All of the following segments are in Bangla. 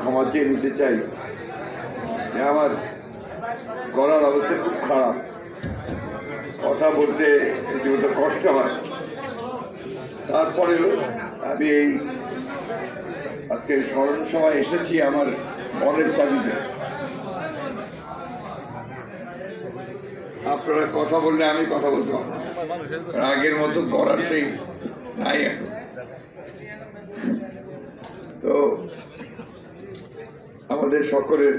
ক্ষমা চেয়ে নিতে চাই যে আমার গলার অবস্থা খুব খারাপ, কথা বলতে রীতিমতো কষ্ট হয়। তারপরেও আমি এই আজকে স্মরণ সভায় এসেছি আমার মনের তাগিদে। আপনারা কথা বললে আমি কথা বলতে পারবো, আগের মতো করার সেই নাই এখন। তো আমাদের সকলের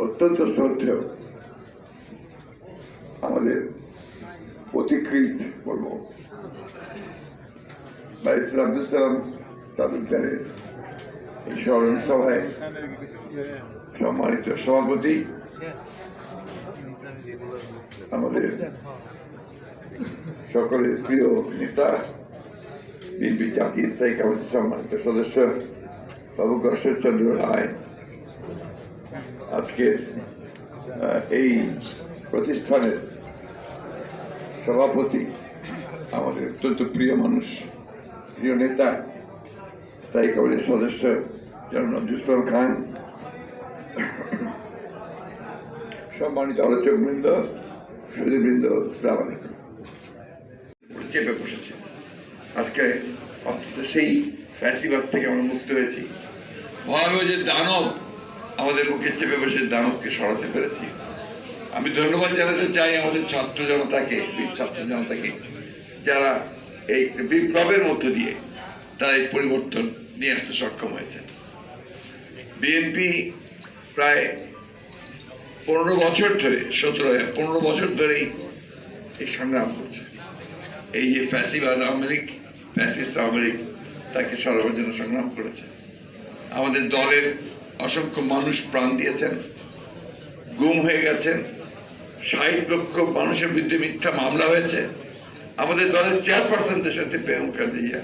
অত্যন্ত শ্রদ্ধেয় আমাদের পথিকৃৎ বলবো ব্যারিস্টার আব্দুল সালাম তালুকদারের এই স্মরণ সভায় সম্মানিত সভাপতি, আমাদের সকলের প্রিয় নেতা বিএনপি জাতীয় স্থায়ী কমিটির সম্মানিত সদস্য বাবু ঈশ্বরচন্দ্র রায়, আজকের এই প্রতিষ্ঠানের সভাপতি, আমাদের অত্যন্ত প্রিয় মানুষ, প্রিয় নেতা, স্থায়ী কমিটির সদস্য জনাব নজরুল খান, সম্মানিত আলোচক বৃন্দ, সুধীবৃন্দ, আসসালামু আলাইকুম। চেপে বসেছে আজকে, অন্তত সেই ফ্যাসিবাদ থেকে আমরা মুক্ত হয়েছি। ভয়াবহ যে দানব আমাদের বুকে চেপে বসে দানবকে সরাতে পেরেছি। আমি ধন্যবাদ জানাতে চাই আমাদের ছাত্র জনতাকে, ছাত্র জনতাকে, যারা এই বিপ্লবের মধ্য দিয়ে তারা এই পরিবর্তন নিয়ে আসতে সক্ষম হয়েছে। বিএনপি প্রায় 15 বছর ধরে, 15 বছর ধরেই এই সংগ্রাম করছে। এই যে ফ্যাসিবাদ আওয়ামী লীগ, ফ্যাসিস্ট আওয়ামী লীগ তাকে সরাবার জন্য সংগ্রাম করেছে। আমাদের দলের অসংখ্য মানুষ প্রাণ দিয়েছেন, গুম হয়ে গেছেন, 60 লক্ষ মানুষের বিরুদ্ধে মিথ্যা মামলা হয়েছে। আমাদের দলের চেয়ারপারসন দেশে বেগম খালেদা জিয়া